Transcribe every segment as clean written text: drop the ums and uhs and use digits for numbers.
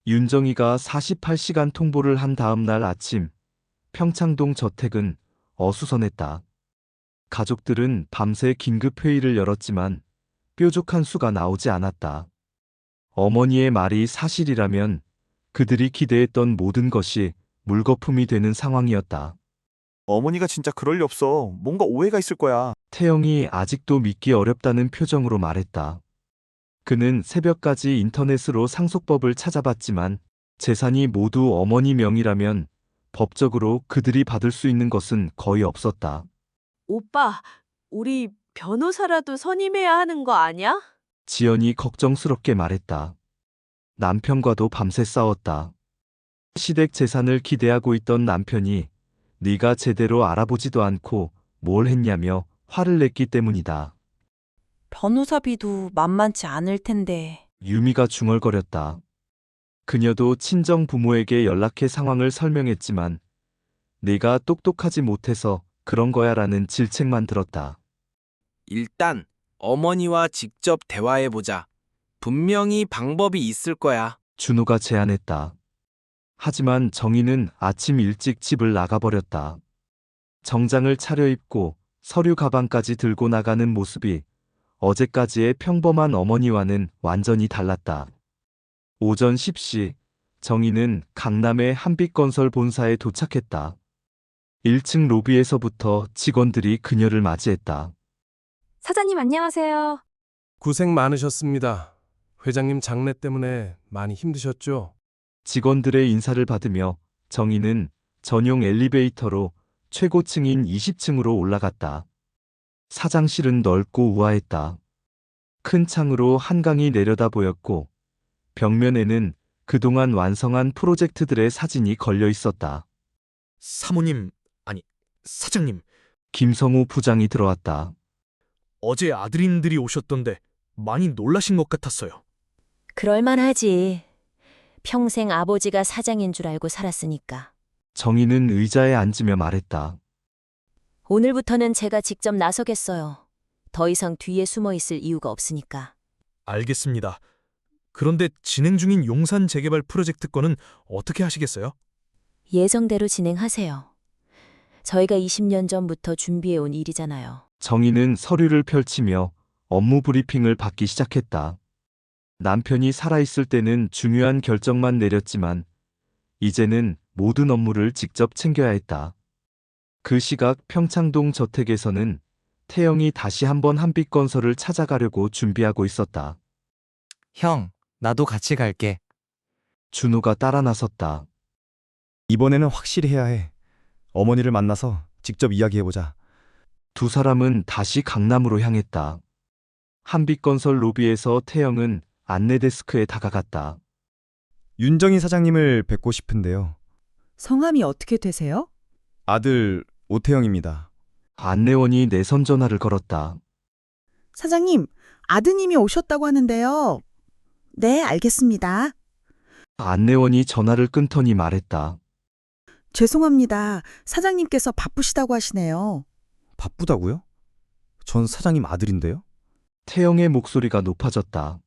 윤정이가 48시간 통보를 한 다음 날 아침, 평창동 저택은 어수선했다. 가족들은 밤새 긴급 회의를 열었지만 뾰족한 수가 나오지 않았다. 어머니의 말이 사실이라면 그들이 기대했던 모든 것이 물거품이 되는 상황이었다. 어머니가 진짜 그럴 리 없어. 뭔가 오해가 있을 거야. 태영이 아직도 믿기 어렵다는 표정으로 말했다. 그는 새벽까지 인터넷으로 상속법을 찾아봤지만 재산이 모두 어머니 명의라면 법적으로 그들이 받을 수 있는 것은 거의 없었다. 오빠, 우리 변호사라도 선임해야 하는 거 아니야? 지연이 걱정스럽게 말했다. 남편과도 밤새 싸웠다. 시댁 재산을 기대하고 있던 남편이 네가 제대로 알아보지도 않고 뭘 했냐며 화를 냈기 때문이다. 변호사비도 만만치 않을 텐데. 유미가 중얼거렸다. 그녀도 친정 부모에게 연락해 상황을 설명했지만 네가 똑똑하지 못해서 그런 거야라는 질책만 들었다. 일단 어머니와 직접 대화해보자. 분명히 방법이 있을 거야. 준호가 제안했다. 하지만 정희는 아침 일찍 집을 나가버렸다. 정장을 차려입고 서류 가방까지 들고 나가는 모습이 어제까지의 평범한 어머니와는 완전히 달랐다. 오전 10시 정희는 강남의 한빛건설 본사에 도착했다. 1층 로비에서부터 직원들이 그녀를 맞이했다. 사장님 안녕하세요. 고생 많으셨습니다. 회장님 장례 때문에 많이 힘드셨죠? 직원들의 인사를 받으며 정희는 전용 엘리베이터로 최고층인 20층으로 올라갔다. 사장실은 넓고 우아했다. 큰 창으로 한강이 내려다 보였고 벽면에는 그동안 완성한 프로젝트들의 사진이 걸려 있었다. 사모님, 아니, 사장님, 김성우 부장이 들어왔다. 어제 아드님들이 오셨던데 많이 놀라신 것 같았어요. 그럴만하지. 평생 아버지가 사장인 줄 알고 살았으니까. 정희는 의자에 앉으며 말했다. 오늘부터는 제가 직접 나서겠어요. 더 이상 뒤에 숨어 있을 이유가 없으니까. 알겠습니다. 그런데 진행 중인 용산 재개발 프로젝트 건은 어떻게 하시겠어요? 예정대로 진행하세요. 저희가 20년 전부터 준비해온 일이잖아요. 정희는 서류를 펼치며 업무 브리핑을 받기 시작했다. 남편이 살아있을 때는 중요한 결정만 내렸지만 이제는 모든 업무를 직접 챙겨야 했다. 그 시각 평창동 저택에서는 태영이 다시 한번 한빛건설을 찾아가려고 준비하고 있었다. 형, 나도 같이 갈게. 준호가 따라 나섰다. 이번에는 확실히 해야 해. 어머니를 만나서 직접 이야기해보자. 두 사람은 다시 강남으로 향했다. 한빛건설 로비에서 태영은 안내 데스크에 다가갔다. 윤정희 사장님을 뵙고 싶은데요. 성함이 어떻게 되세요? 아들 오태영입니다. 안내원이 내선 전화를 걸었다. 사장님, 아드님이 오셨다고 하는데요. 네, 알겠습니다. 안내원이 전화를 끊더니 말했다. 죄송합니다. 사장님께서 바쁘시다고 하시네요. 바쁘다고요? 전 사장님 아들인데요. 태영의 목소리가 높아졌다.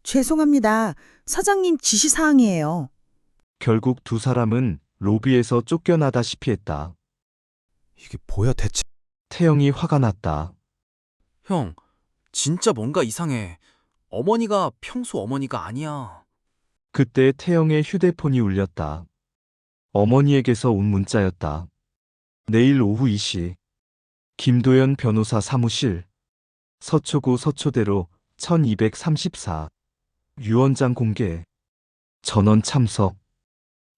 죄송합니다. 사장님 지시사항이에요. 결국 두 사람은 로비에서 쫓겨나다시피 했다. 이게 뭐야 대체? 태영이 화가 났다. 형, 진짜 뭔가 이상해. 어머니가 평소 어머니가 아니야. 그때 태영의 휴대폰이 울렸다. 어머니에게서 온 문자였다. 내일 오후 2시 김도연 변호사 사무실 서초구 서초대로 1234 유언장 공개 전원 참석.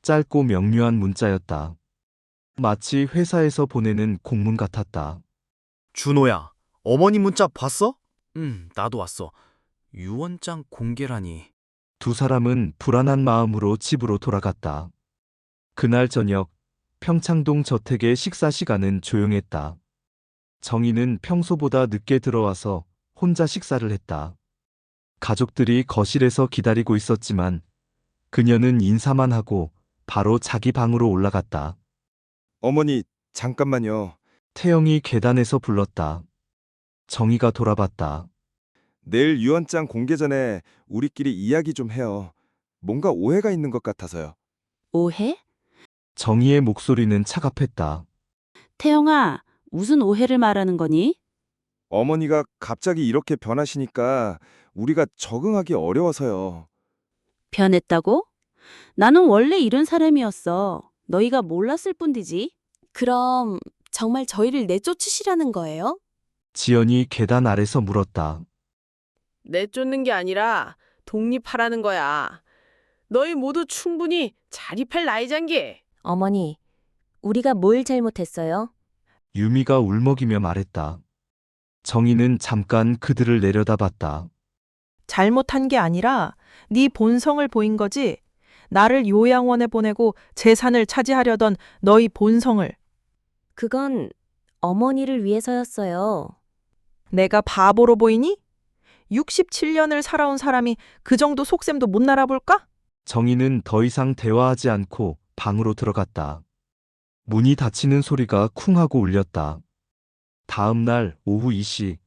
짧고 명료한 문자였다. 마치 회사에서 보내는 공문 같았다. 준호야, 어머니 문자 봤어? 나도 왔어. 유언장 공개라니. 두 사람은 불안한 마음으로 집으로 돌아갔다. 그날 저녁 평창동 저택의 식사 시간은 조용했다. 정희는 평소보다 늦게 들어와서 혼자 식사를 했다. 가족들이 거실에서 기다리고 있었지만 그녀는 인사만 하고 바로 자기 방으로 올라갔다. 어머니 잠깐만요. 태영이 계단에서 불렀다. 정희가 돌아봤다. 내일 유언장 공개 전에 우리끼리 이야기 좀 해요. 뭔가 오해가 있는 것 같아서요. 오해? 정희의 목소리는 차갑했다. 태영아, 무슨 오해를 말하는 거니? 어머니가 갑자기 이렇게 변하시니까 우리가 적응하기 어려워서요. 변했다고? 나는 원래 이런 사람이었어. 너희가 몰랐을 뿐이지. 그럼 정말 저희를 내쫓으시라는 거예요? 지연이 계단 아래서 물었다. 내쫓는 게 아니라 독립하라는 거야. 너희 모두 충분히 자립할 나이잔게. 어머니, 우리가 뭘 잘못했어요? 유미가 울먹이며 말했다. 정희는 잠깐 그들을 내려다봤다. 잘못한 게 아니라 네 본성을 보인 거지. 나를 요양원에 보내고 재산을 차지하려던 너희 본성을. 그건 어머니를 위해서였어요. 내가 바보로 보이니? 67년을 살아온 사람이 그 정도 속셈도 못 알아볼까? 정희는 더 이상 대화하지 않고 방으로 들어갔다. 문이 닫히는 소리가 쿵 하고 울렸다. 다음 날 오후 2시,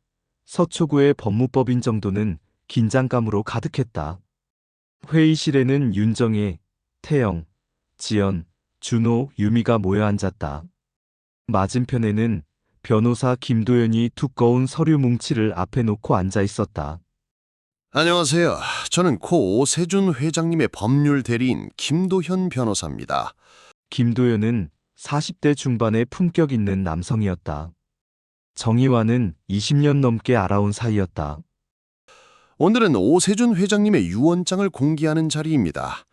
서초구의 법무법인 정도는 긴장감으로 가득했다. 회의실에는 윤정혜, 태영, 지연, 준호, 유미가 모여 앉았다. 맞은편에는 변호사 김도연이 두꺼운 서류 뭉치를 앞에 놓고 앉아 있었다. 안녕하세요. 저는 고 오세준 회장님의 법률 대리인 김도현 변호사입니다. 김도연은 40대 중반의 품격 있는 남성이었다. 정희와는 20년 넘게 알아온 사이였다. 오늘은 오세준 회장님의 유언장을 공개하는 자리입니다.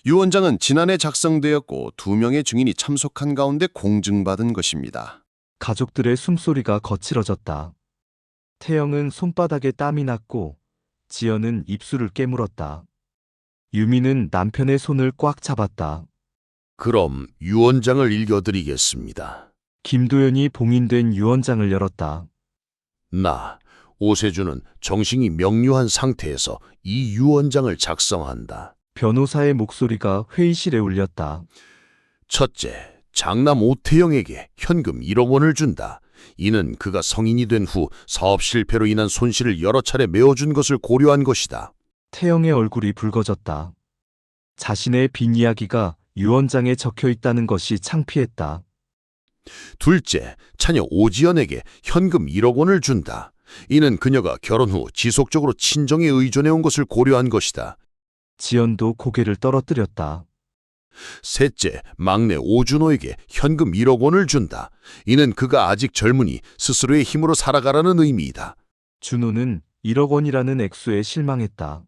유언장은 지난해 작성되었고 2명의 증인이 참석한 가운데 공증받은 것입니다. 가족들의 숨소리가 거칠어졌다. 태영은 손바닥에 땀이 났고 지연은 입술을 깨물었다. 유미는 남편의 손을 꽉 잡았다. 그럼 유언장을 읽어드리겠습니다. 김도연이 봉인된 유언장을 열었다. 나, 오세준은 정신이 명료한 상태에서 이 유언장을 작성한다. 변호사의 목소리가 회의실에 울렸다. 첫째, 장남 오태영에게 현금 1억 원을 준다. 이는 그가 성인이 된 후 사업 실패로 인한 손실을 여러 차례 메워준 것을 고려한 것이다. 태영의 얼굴이 붉어졌다. 자신의 빈 이야기가 유언장에 적혀 있다는 것이 창피했다. 둘째, 차녀 오지연에게 현금 1억 원을 준다. 이는 그녀가 결혼 후 지속적으로 친정에 의존해온 것을 고려한 것이다. 지연도 고개를 떨어뜨렸다. 셋째, 막내 오준호에게 현금 1억 원을 준다. 이는 그가 아직 젊으니 스스로의 힘으로 살아가라는 의미이다. 준호는 1억 원이라는 액수에 실망했다.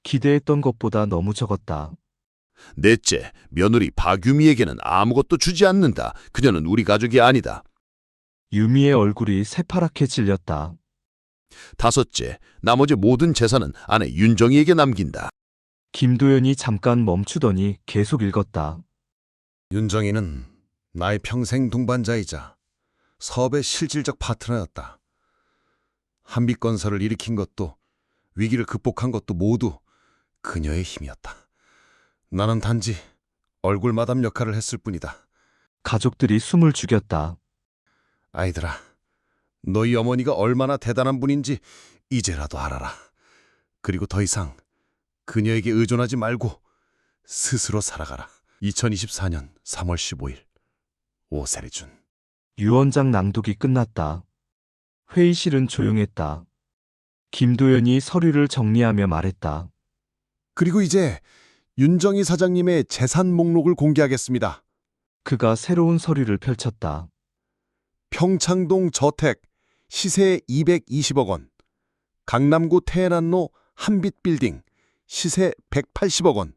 기대했던 것보다 너무 적었다. 넷째, 며느리 박유미에게는 아무것도 주지 않는다. 그녀는 우리 가족이 아니다. 유미의 얼굴이 새파랗게 질렸다. 다섯째, 나머지 모든 재산은 아내 윤정희에게 남긴다. 김도연이 잠깐 멈추더니 계속 읽었다. 윤정희는 나의 평생 동반자이자 사업의 실질적 파트너였다. 한빛건설을 일으킨 것도 위기를 극복한 것도 모두 그녀의 힘이었다. 나는 단지 얼굴 마담 역할을 했을 뿐이다. 가족들이 숨을 죽였다. 아이들아, 너희 어머니가 얼마나 대단한 분인지 이제라도 알아라. 그리고 더 이상 그녀에게 의존하지 말고 스스로 살아가라. 2024년 3월 15일 오세준. 유언장 낭독이 끝났다. 회의실은 조용했다. 김도연이 서류를 정리하며 말했다. 그리고 이제 윤정희 사장님의 재산 목록을 공개하겠습니다. 그가 새로운 서류를 펼쳤다. 평창동 저택 시세 220억 원, 강남구 태안로 한빛빌딩 시세 180억 원,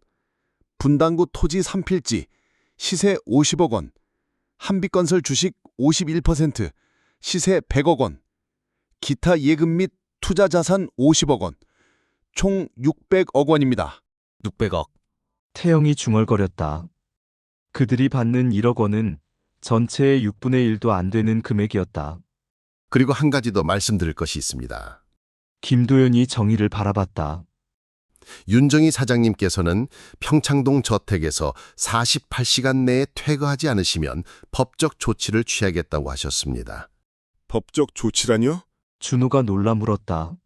분당구 토지 3필지 시세 50억 원, 한빛건설 주식 51% 시세 100억 원, 기타 예금 및 투자 자산 50억 원, 총 600억 원입니다. 600억. 태영이 중얼거렸다. 그들이 받는 1억 원은 전체의 6분의 1도 안 되는 금액이었다. 그리고 한 가지 더 말씀드릴 것이 있습니다. 김도연이 정희를 바라봤다. 윤정희 사장님께서는 평창동 저택에서 48시간 내에 퇴거하지 않으시면 법적 조치를 취하겠다고 하셨습니다. 법적 조치라뇨? 준호가 놀라 물었다.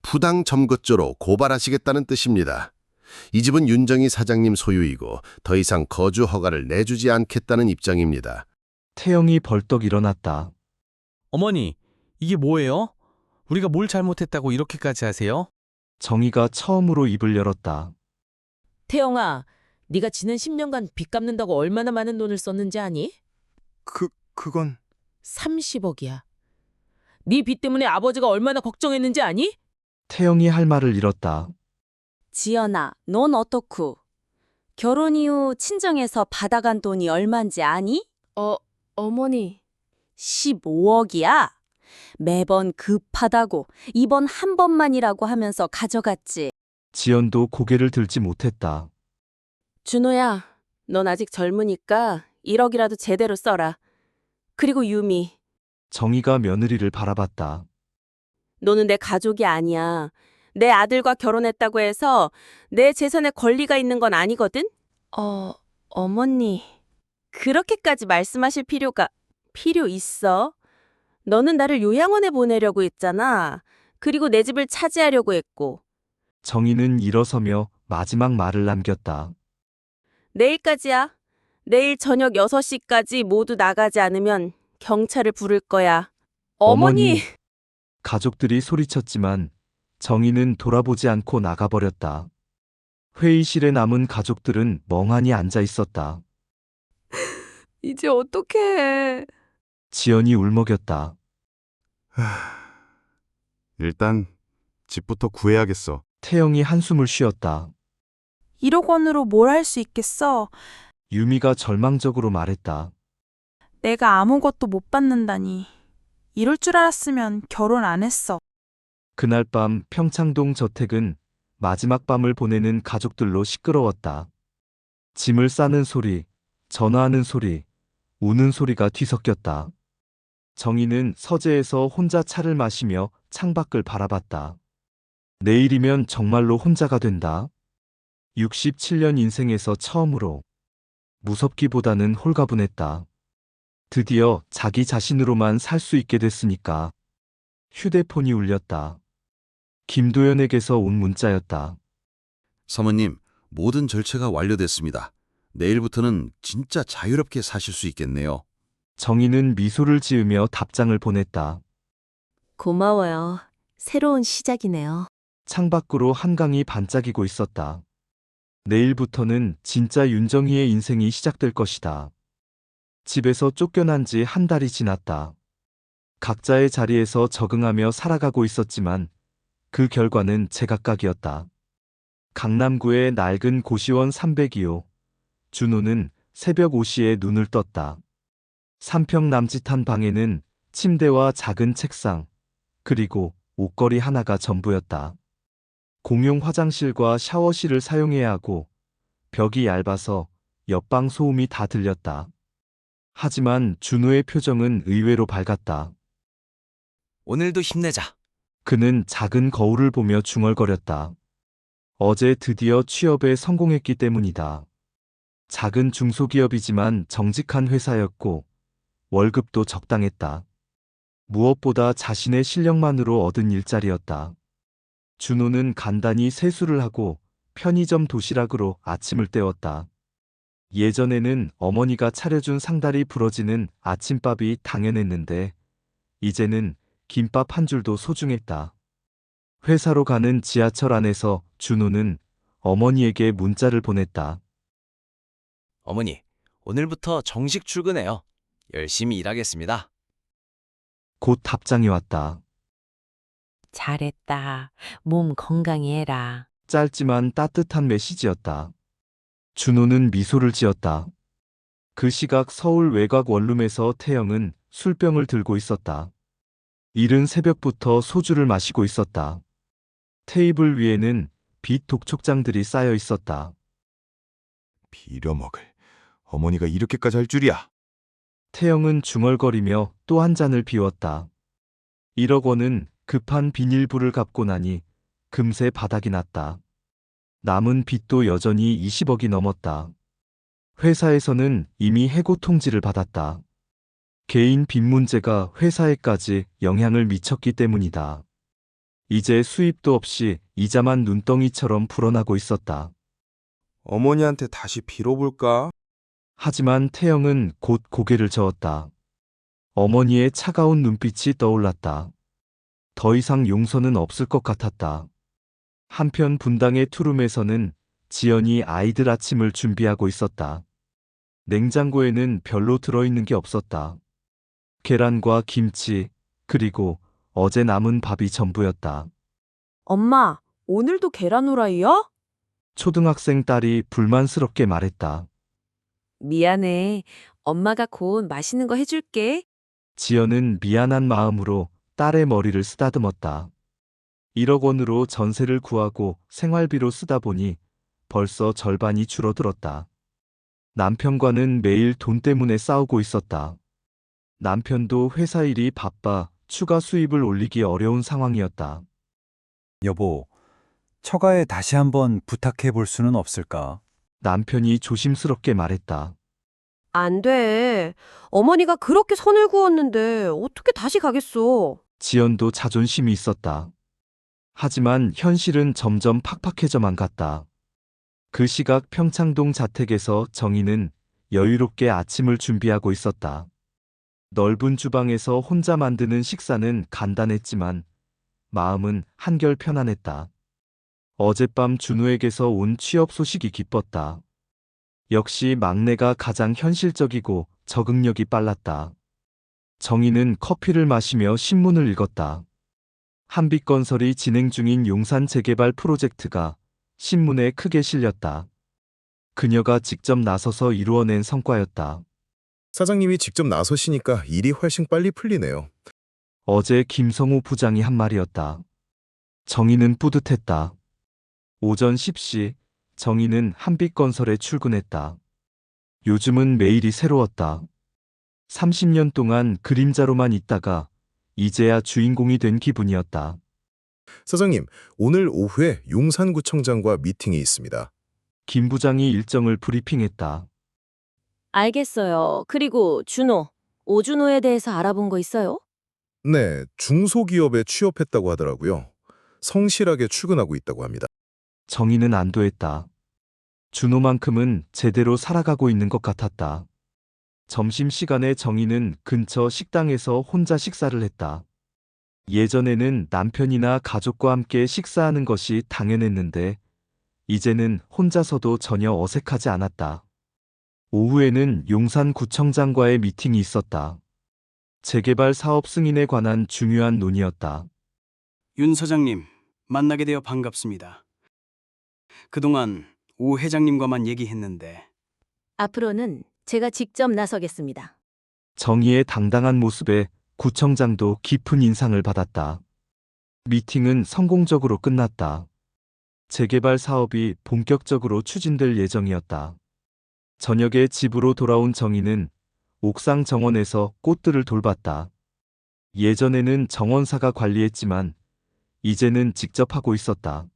부당 점거죄로 고발하시겠다는 뜻입니다. 이 집은 윤정희 사장님 소유이고 더 이상 거주 허가를 내주지 않겠다는 입장입니다. 태영이 벌떡 일어났다. 어머니, 이게 뭐예요? 우리가 뭘 잘못했다고 이렇게까지 하세요? 정희가 처음으로 입을 열었다. 태영아, 네가 지난 10년간 빚 갚는다고 얼마나 많은 돈을 썼는지 아니? 그건 30억이야. 네 빚 때문에 아버지가 얼마나 걱정했는지 아니? 태영이 할 말을 잃었다. 지연아, 넌 어떻고? 결혼 이후 친정에서 받아간 돈이 얼만지 아니? 어머니. 15억이야. 매번 급하다고 이번 한 번만이라고 하면서 가져갔지. 지연도 고개를 들지 못했다. 준호야, 넌 아직 젊으니까 1억이라도 제대로 써라. 그리고 유미, 정희가 며느리를 바라봤다. 너는 내 가족이 아니야. 내 아들과 결혼했다고 해서 내 재산에 권리가 있는 건 아니거든? 어머니. 그렇게까지 말씀하실 필요 있어? 너는 나를 요양원에 보내려고 했잖아. 그리고 내 집을 차지하려고 했고. 정희는 일어서며 마지막 말을 남겼다. 내일까지야. 내일 저녁 6시까지 모두 나가지 않으면 경찰을 부를 거야. 어머니! 가족들이 소리쳤지만 정희는 돌아보지 않고 나가버렸다. 회의실에 남은 가족들은 멍하니 앉아 있었다. 이제 어떡해. 지연이 울먹였다. 일단 집부터 구해야겠어. 태영이 한숨을 쉬었다. 1억 원으로 뭘 할 수 있겠어? 유미가 절망적으로 말했다. 내가 아무것도 못 받는다니. 이럴 줄 알았으면 결혼 안 했어. 그날 밤 평창동 저택은 마지막 밤을 보내는 가족들로 시끄러웠다. 짐을 싸는 소리, 전화하는 소리, 우는 소리가 뒤섞였다. 정희는 서재에서 혼자 차를 마시며 창밖을 바라봤다. 내일이면 정말로 혼자가 된다. 67년 인생에서 처음으로 무섭기보다는 홀가분했다. 드디어 자기 자신으로만 살 수 있게 됐으니까. 휴대폰이 울렸다. 김도연에게서 온 문자였다. 사모님, 모든 절차가 완료됐습니다. 내일부터는 진짜 자유롭게 사실 수 있겠네요. 정희는 미소를 지으며 답장을 보냈다. 고마워요. 새로운 시작이네요. 창밖으로 한강이 반짝이고 있었다. 내일부터는 진짜 윤정희의 인생이 시작될 것이다. 집에서 쫓겨난 지 한 달이 지났다. 각자의 자리에서 적응하며 살아가고 있었지만 그 결과는 제각각이었다. 강남구의 낡은 고시원 302호. 준호는 새벽 5시에 눈을 떴다. 3평 남짓한 방에는 침대와 작은 책상, 그리고 옷걸이 하나가 전부였다. 공용 화장실과 샤워실을 사용해야 하고 벽이 얇아서 옆방 소음이 다 들렸다. 하지만 준호의 표정은 의외로 밝았다. 오늘도 힘내자. 그는 작은 거울을 보며 중얼거렸다. 어제 드디어 취업에 성공했기 때문이다. 작은 중소기업이지만 정직한 회사였고 월급도 적당했다. 무엇보다 자신의 실력만으로 얻은 일자리였다. 준호는 간단히 세수를 하고 편의점 도시락으로 아침을 때웠다. 예전에는 어머니가 차려준 상다리 부러지는 아침밥이 당연했는데 이제는 김밥 한 줄도 소중했다. 회사로 가는 지하철 안에서 준호는 어머니에게 문자를 보냈다. 어머니, 오늘부터 정식 출근해요. 열심히 일하겠습니다. 곧 답장이 왔다. 잘했다. 몸 건강히 해라. 짧지만 따뜻한 메시지였다. 준호는 미소를 지었다. 그 시각 서울 외곽 원룸에서 태영은 술병을 들고 있었다. 이른 새벽부터 소주를 마시고 있었다. 테이블 위에는 빛 독촉장들이 쌓여 있었다. 빌어먹을. 어머니가 이렇게까지 할 줄이야. 태영은 중얼거리며 또 한 잔을 비웠다. 1억 원은 급한 비닐불을 갚고 나니 금세 바닥이 났다. 남은 빚도 여전히 20억이 넘었다. 회사에서는 이미 해고 통지를 받았다. 개인 빚 문제가 회사에까지 영향을 미쳤기 때문이다. 이제 수입도 없이 이자만 눈덩이처럼 불어나고 있었다. 어머니한테 다시 빌어볼까? 하지만 태영은 곧 고개를 저었다. 어머니의 차가운 눈빛이 떠올랐다. 더 이상 용서는 없을 것 같았다. 한편 분당의 투룸에서는 지연이 아이들 아침을 준비하고 있었다. 냉장고에는 별로 들어있는 게 없었다. 계란과 김치, 그리고 어제 남은 밥이 전부였다. 엄마, 오늘도 계란 후라이야? 초등학생 딸이 불만스럽게 말했다. 미안해. 엄마가 곧 맛있는 거 해줄게. 지연은 미안한 마음으로 딸의 머리를 쓰다듬었다. 1억 원으로 전세를 구하고 생활비로 쓰다 보니 벌써 절반이 줄어들었다. 남편과는 매일 돈 때문에 싸우고 있었다. 남편도 회사 일이 바빠 추가 수입을 올리기 어려운 상황이었다. 여보, 처가에 다시 한번 부탁해 볼 수는 없을까? 남편이 조심스럽게 말했다. 안 돼. 어머니가 그렇게 선을 그었는데 어떻게 다시 가겠어? 지연도 자존심이 있었다. 하지만 현실은 점점 팍팍해져만 갔다. 그 시각 평창동 자택에서 정희는 여유롭게 아침을 준비하고 있었다. 넓은 주방에서 혼자 만드는 식사는 간단했지만 마음은 한결 편안했다. 어젯밤 준우에게서 온 취업 소식이 기뻤다. 역시 막내가 가장 현실적이고 적응력이 빨랐다. 정희는 커피를 마시며 신문을 읽었다. 한빛건설이 진행 중인 용산 재개발 프로젝트가 신문에 크게 실렸다. 그녀가 직접 나서서 이루어낸 성과였다. 사장님이 직접 나서시니까 일이 훨씬 빨리 풀리네요. 어제 김성우 부장이 한 말이었다. 정희는 뿌듯했다. 오전 10시 정희는 한빛건설에 출근했다. 요즘은 매일이 새로웠다. 30년 동안 그림자로만 있다가 이제야 주인공이 된 기분이었다. 사장님, 오늘 오후에 용산구청장과 미팅이 있습니다. 김 부장이 일정을 브리핑했다. 알겠어요. 그리고 준호, 오준호에 대해서 알아본 거 있어요? 네, 중소기업에 취업했다고 하더라고요. 성실하게 출근하고 있다고 합니다. 정희는 안도했다. 준호만큼은 제대로 살아가고 있는 것 같았다. 점심시간에 정희는 근처 식당에서 혼자 식사를 했다. 예전에는 남편이나 가족과 함께 식사하는 것이 당연했는데 이제는 혼자서도 전혀 어색하지 않았다. 오후에는 용산구청장과의 미팅이 있었다. 재개발 사업 승인에 관한 중요한 논의였다. 윤 사장님, 만나게 되어 반갑습니다. 그동안 오 회장님과만 얘기했는데 앞으로는 제가 직접 나서겠습니다. 정희의 당당한 모습에 구청장도 깊은 인상을 받았다. 미팅은 성공적으로 끝났다. 재개발 사업이 본격적으로 추진될 예정이었다. 저녁에 집으로 돌아온 정희는 옥상 정원에서 꽃들을 돌봤다. 예전에는 정원사가 관리했지만 이제는 직접 하고 있었다.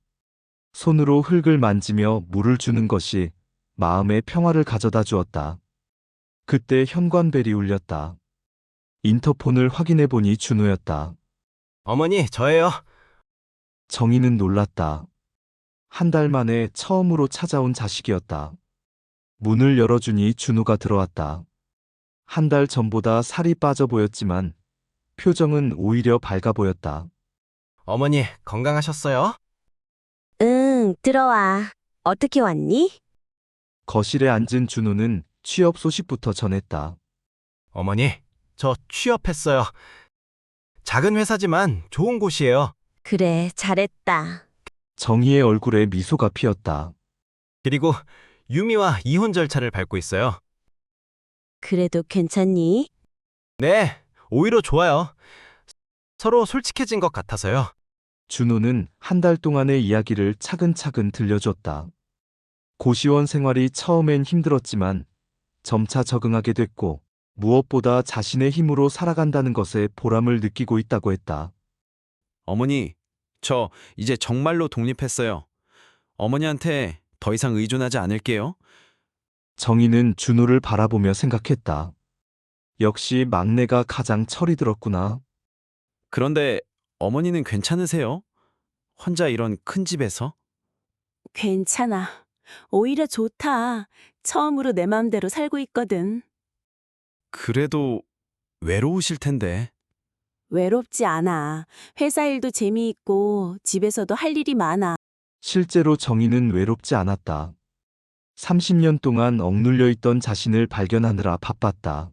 손으로 흙을 만지며 물을 주는 것이 마음의 평화를 가져다 주었다. 그때 현관벨이 울렸다. 인터폰을 확인해 보니 준호였다. 어머니, 저예요. 정희는 놀랐다. 한 달 만에 처음으로 찾아온 자식이었다. 문을 열어주니 준호가 들어왔다. 한 달 전보다 살이 빠져 보였지만 표정은 오히려 밝아 보였다. 어머니, 건강하셨어요? 응, 들어와. 어떻게 왔니? 거실에 앉은 준호는 취업 소식부터 전했다. 어머니, 저 취업했어요. 작은 회사지만 좋은 곳이에요. 그래, 잘했다. 정희의 얼굴에 미소가 피었다. 그리고 유미와 이혼 절차를 밟고 있어요. 그래도 괜찮니? 네, 오히려 좋아요. 서로 솔직해진 것 같아서요. 준호는 한 달 동안의 이야기를 차근차근 들려줬다. 고시원 생활이 처음엔 힘들었지만 점차 적응하게 됐고 무엇보다 자신의 힘으로 살아간다는 것에 보람을 느끼고 있다고 했다. 어머니, 저 이제 정말로 독립했어요. 어머니한테 더 이상 의존하지 않을게요. 정희는 준호를 바라보며 생각했다. 역시 막내가 가장 철이 들었구나. 그런데 어머니는 괜찮으세요? 혼자 이런 큰 집에서? 괜찮아. 오히려 좋다. 처음으로 내 마음대로 살고 있거든. 그래도 외로우실 텐데. 외롭지 않아. 회사 일도 재미있고 집에서도 할 일이 많아. 실제로 정희는 외롭지 않았다. 30년 동안 억눌려 있던 자신을 발견하느라 바빴다.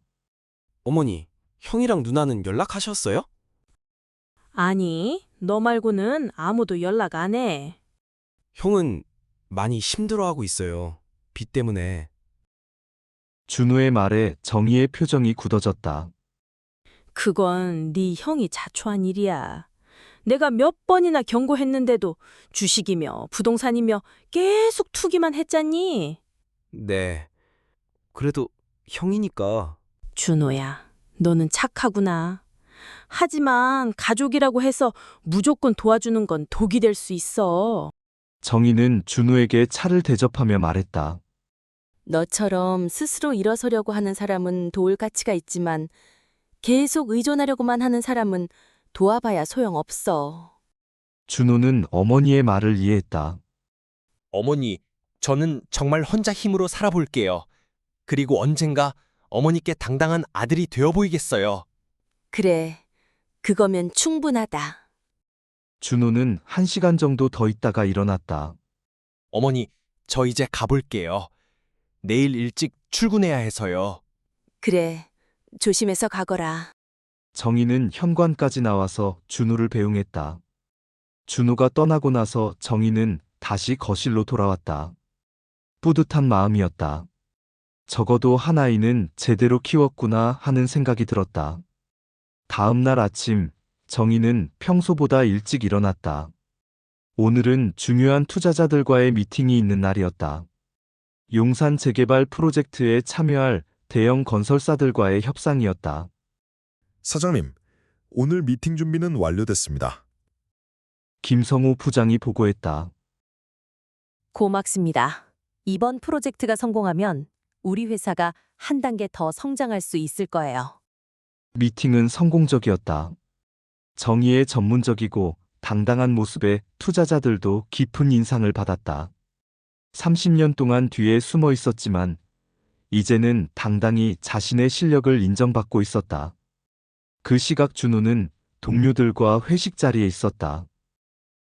어머니, 형이랑 누나는 연락하셨어요? 아니, 너 말고는 아무도 연락 안 해. 형은 많이 힘들어하고 있어요. 빚 때문에. 준호의 말에 정희의 표정이 굳어졌다. 그건 네 형이 자초한 일이야. 내가 몇 번이나 경고했는데도 주식이며 부동산이며 계속 투기만 했잖니. 네. 그래도 형이니까. 준호야, 너는 착하구나. 하지만 가족이라고 해서 무조건 도와주는 건 독이 될 수 있어. 정희는 준호에게 차를 대접하며 말했다. 너처럼 스스로 일어서려고 하는 사람은 도울 가치가 있지만 계속 의존하려고만 하는 사람은 도와봐야 소용없어. 준호는 어머니의 말을 이해했다. 어머니, 저는 정말 혼자 힘으로 살아볼게요. 그리고 언젠가 어머니께 당당한 아들이 되어 보이겠어요. 그래, 그거면 충분하다. 준호는 1시간 정도 더 있다가 일어났다. 어머니, 저 이제 가볼게요. 내일 일찍 출근해야 해서요. 그래, 조심해서 가거라. 정희는 현관까지 나와서 준호를 배웅했다. 준호가 떠나고 나서 정희는 다시 거실로 돌아왔다. 뿌듯한 마음이었다. 적어도 한 아이는 제대로 키웠구나 하는 생각이 들었다. 다음 날 아침, 정희는 평소보다 일찍 일어났다. 오늘은 중요한 투자자들과의 미팅이 있는 날이었다. 용산 재개발 프로젝트에 참여할 대형 건설사들과의 협상이었다. 사장님, 오늘 미팅 준비는 완료됐습니다. 김성우 부장이 보고했다. 고맙습니다. 이번 프로젝트가 성공하면 우리 회사가 한 단계 더 성장할 수 있을 거예요. 미팅은 성공적이었다. 정의의 전문적이고 당당한 모습에 투자자들도 깊은 인상을 받았다. 30년 동안 뒤에 숨어 있었지만 이제는 당당히 자신의 실력을 인정받고 있었다. 그 시각 준호는 동료들과 회식 자리에 있었다.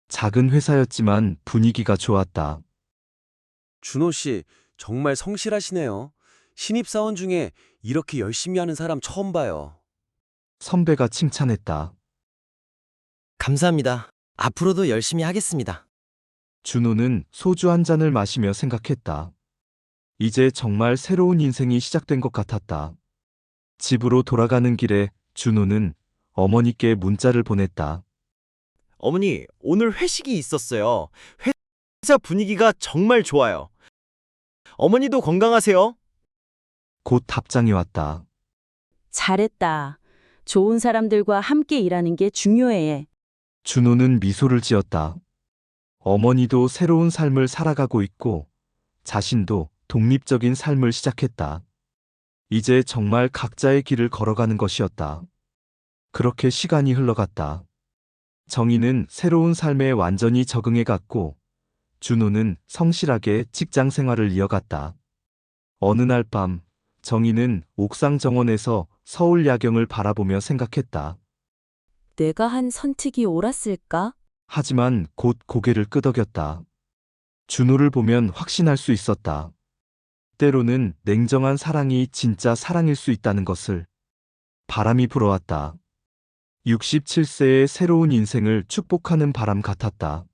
작은 회사였지만 분위기가 좋았다. 준호 씨, 정말 성실하시네요. 신입사원 중에 이렇게 열심히 하는 사람 처음 봐요. 선배가 칭찬했다. 감사합니다. 앞으로도 열심히 하겠습니다. 준호는 소주 한 잔을 마시며 생각했다. 이제 정말 새로운 인생이 시작된 것 같았다. 집으로 돌아가는 길에 준호는 어머니께 문자를 보냈다. 어머니, 오늘 회식이 있었어요. 회사 분위기가 정말 좋아요. 어머니도 건강하세요. 곧 답장이 왔다. 잘했다. 좋은 사람들과 함께 일하는 게 중요해. 준호는 미소를 지었다. 어머니도 새로운 삶을 살아가고 있고 자신도 독립적인 삶을 시작했다. 이제 정말 각자의 길을 걸어가는 것이었다. 그렇게 시간이 흘러갔다. 정희는 새로운 삶에 완전히 적응해갔고 준호는 성실하게 직장 생활을 이어갔다. 어느 날 밤 정희는 옥상 정원에서 서울 야경을 바라보며 생각했다. 내가 한 선택이 옳았을까? 하지만 곧 고개를 끄덕였다. 준호를 보면 확신할 수 있었다. 때로는 냉정한 사랑이 진짜 사랑일 수 있다는 것을. 바람이 불어왔다. 67세의 새로운 인생을 축복하는 바람 같았다.